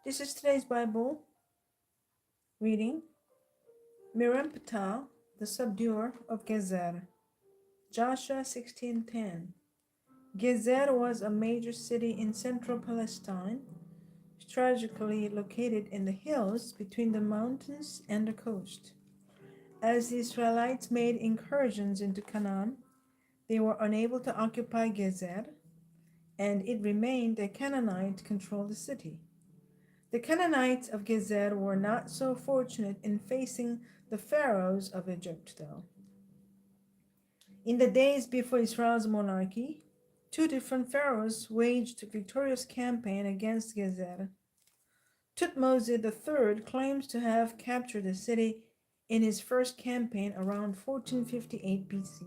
This is today's Bible reading. Mirimptah, the subduer of Gezer. Joshua 16:10. Gezer was a major city in central Palestine, strategically located in the hills between the mountains and the coast. As the Israelites made incursions into Canaan, they were unable to occupy Gezer, and it remained a Canaanite-controlled city. The Canaanites of Gezer were not so fortunate in facing the pharaohs of Egypt, though. In the days before Israel's monarchy, two different pharaohs waged a victorious campaign against Gezer. Thutmose III claims to have captured the city in his first campaign around 1458 BC.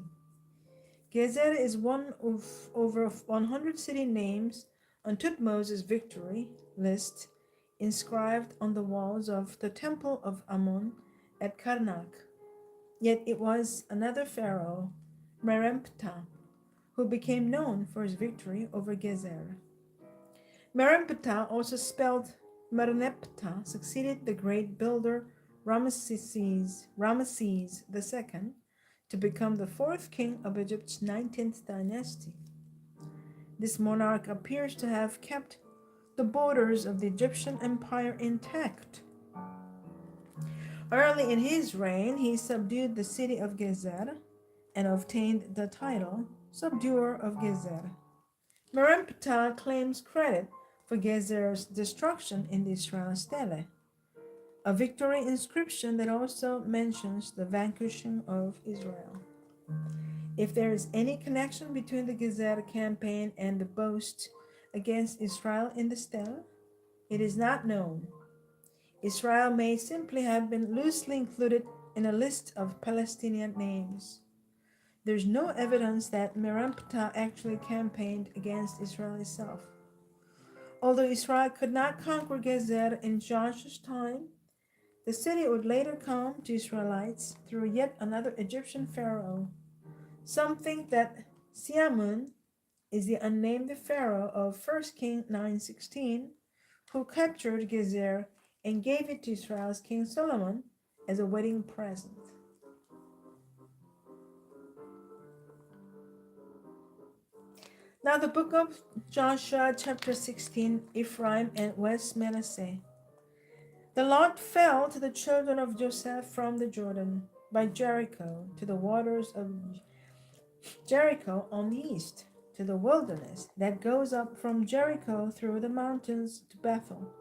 Gezer is one of over 100 city names on Thutmose's victory list inscribed on the walls of the Temple of Amun at Karnak. Yet it was another pharaoh, Meremptah, who became known for his victory over Gezer. Meremptah, also spelled Merneptah, succeeded the great builder Ramesses II to become the fourth king of Egypt's 19th dynasty. This monarch appears to have kept the borders of the Egyptian empire intact. Early in his reign, he subdued the city of Gezer and obtained the title Subduer of Gezer. Meremptah claims credit for Gezer's destruction in the Israel Stele, a victory inscription that also mentions the vanquishing of Israel. If there is any connection between the Gezer campaign and the boast against Israel in the Stele, it is not known. Israel may simply have been loosely included in a list of Palestinian names. There's no evidence that Meramptah actually campaigned against Israel itself. Although Israel could not conquer Gezer in Joshua's time, the city would later come to Israelites through yet another Egyptian pharaoh. Some think that Siamun is the unnamed pharaoh of 1 King 9:16, who captured Gezer and gave it to Israel's King Solomon as a wedding present. Now the book of Joshua chapter 16, Ephraim and West Manasseh. The lot fell to the children of Joseph from the Jordan by Jericho to the waters of Jericho on the east, to the wilderness that goes up from Jericho through the mountains to Bethel.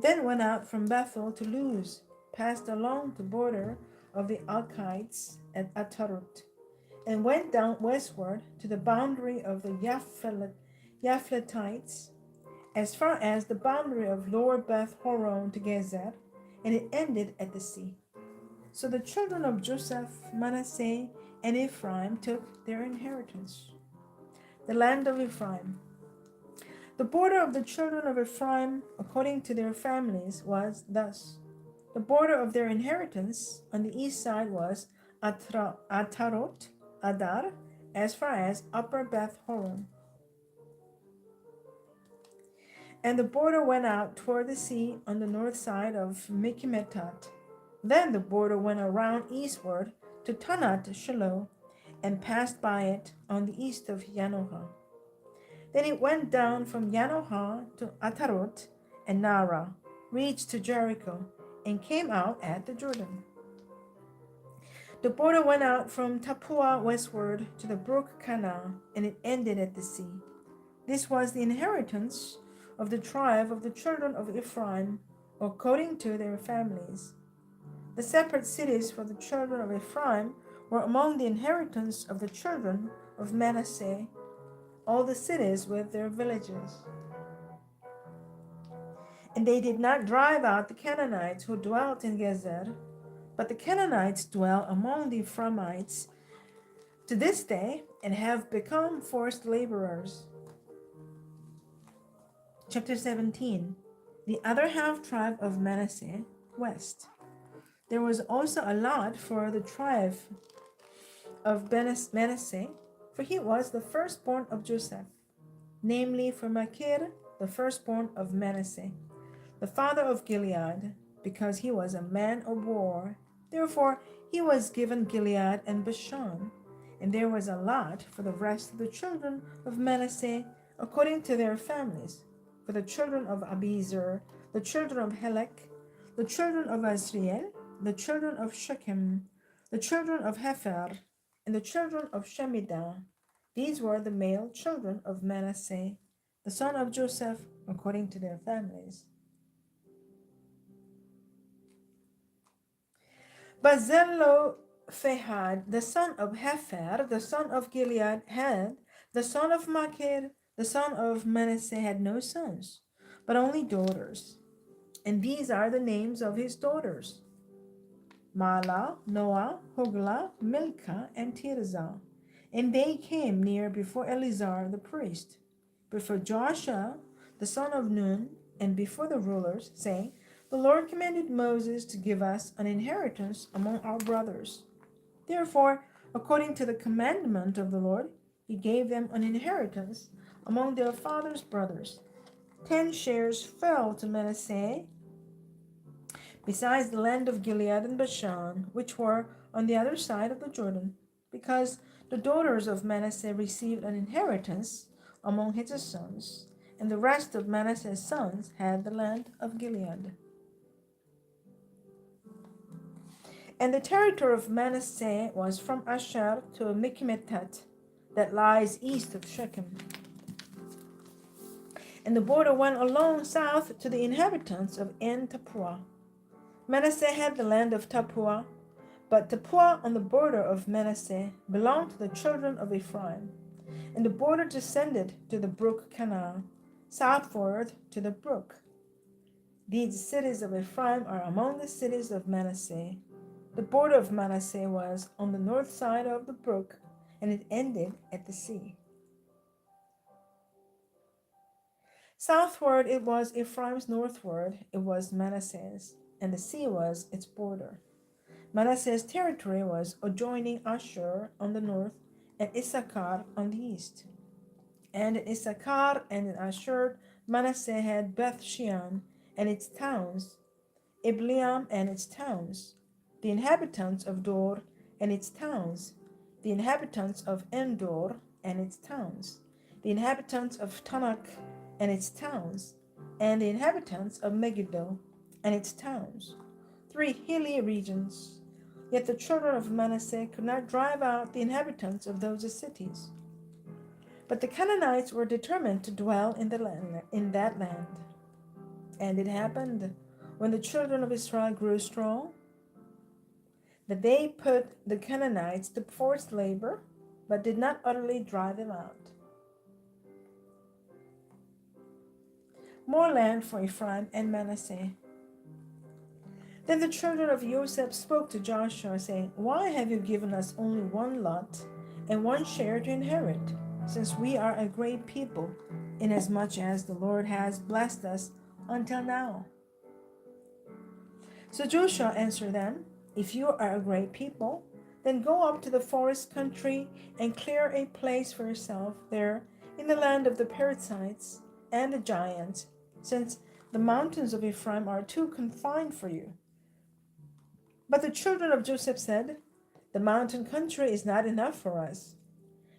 Then went out from Bethel to Luz, passed along the border of the Archites at Atarot, and went down westward to the boundary of the Japhletites, as far as the boundary of Lower Beth Horon to Gezer, and it ended at the sea. So the children of Joseph, Manasseh, and Ephraim took their inheritance. The land of Ephraim. The border of the children of Ephraim, according to their families, was thus. The border of their inheritance on the east side was Atarot, Adar, as far as Upper Beth Horon. And the border went out toward the sea on the north side of Mikimetat. Then the border went around eastward to Tanat Shiloh and passed by it on the east of Yanohah. Then it went down from Yanohah to Atarot and Nara, reached to Jericho, and came out at the Jordan. The border went out from Tapua westward to the brook Kana, and it ended at the sea. This was the inheritance of the tribe of the children of Ephraim, according to their families. The separate cities for the children of Ephraim were among the inheritance of the children of Manasseh, all the cities with their villages. And they did not drive out the Canaanites who dwelt in Gezer, but the Canaanites dwell among the Ephraimites to this day and have become forced laborers. Chapter 17. The other half tribe of Manasseh, west. There was also a lot for the tribe of Manasseh, for he was the firstborn of Joseph, namely for Machir, the firstborn of Manasseh. the father of Gilead, because he was a man of war. Therefore he was given Gilead and Bashan, and there was a lot for the rest of the children of Manasseh according to their families, for the children of Abiezer, the children of Helek, the children of Asriel, the children of Shechem, the children of Hefer, and the children of Shemidah. These were the male children of Manasseh, the son of Joseph, according to their families. But Zelophehad, the son of Hefer, the son of Gilead, had, the son of Machir, the son of Manasseh, had no sons, but only daughters. And these are the names of his daughters: Mala, Noah, Hoglah, Milcah, and Tirzah. And they came near before Eleazar the priest, before Joshua the son of Nun, and before the rulers, saying, The Lord commanded Moses to give us an inheritance among our brothers. Therefore, according to the commandment of the Lord, he gave them an inheritance among their father's brothers. 10 shares fell to Manasseh, besides the land of Gilead and Bashan, which were on the other side of the Jordan, because the daughters of Manasseh received an inheritance among his sons, and the rest of Manasseh's sons had the land of Gilead. And the territory of Manasseh was from Asher to Michmettat, that lies east of Shechem. And the border went along south to the inhabitants of En Tappuah. Manasseh had the land of Tappuah, but Tappuah on the border of Manasseh belonged to the children of Ephraim. And the border descended to the brook Canaan, southward to the brook. These cities of Ephraim are among the cities of Manasseh. The border of Manasseh was on the north side of the brook, and it ended at the sea. Southward it was Ephraim's, northward it was Manasseh's, and the sea was its border. Manasseh's territory was adjoining Asher on the north, and Issachar on the east. And in Issachar and in Asher, Manasseh had Beth Shean and its towns, Ibleam and its towns, the inhabitants of Dor and its towns, the inhabitants of Endor and its towns, the inhabitants of Tanakh and its towns, and the inhabitants of Megiddo and its towns, 3 hilly regions. Yet the children of Manasseh could not drive out the inhabitants of those cities. But the Canaanites were determined to dwell in that land. And it happened, when the children of Israel grew strong, that they put the Canaanites to forced labor, but did not utterly drive them out. More land for Ephraim and Manasseh. Then the children of Joseph spoke to Joshua, saying, Why have you given us only one lot and one share to inherit, since we are a great people, inasmuch as the Lord has blessed us until now? So Joshua answered them, If you are a great people, then go up to the forest country and clear a place for yourself there in the land of the Perizzites and the giants, since the mountains of Ephraim are too confined for you. But the children of Joseph said, The mountain country is not enough for us,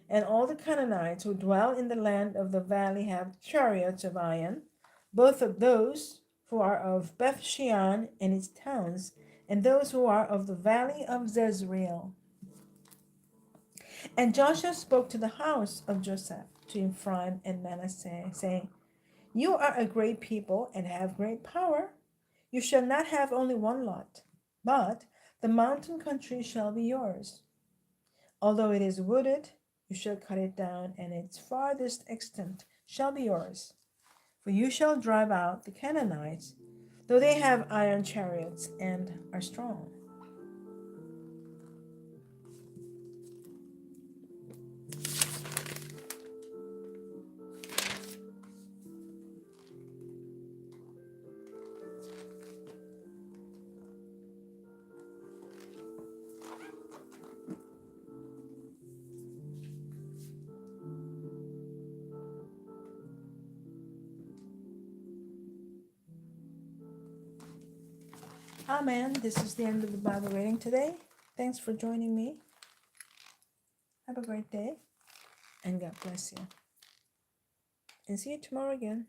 and all the Canaanites who dwell in the land of the valley have chariots of iron, both of those who are of Beth Shean and its towns, and those who are of the valley of Jezreel. And Joshua spoke to the house of Joseph, to Ephraim and Manasseh, saying, You are a great people and have great power. You shall not have only one lot, but the mountain country shall be yours. Although it is wooded, you shall cut it down, and its farthest extent shall be yours. For you shall drive out the Canaanites, though they have iron chariots and are strong. Amen. This is the end of the Bible reading today. Thanks for joining me. Have a great day, and God bless you. And see you tomorrow again.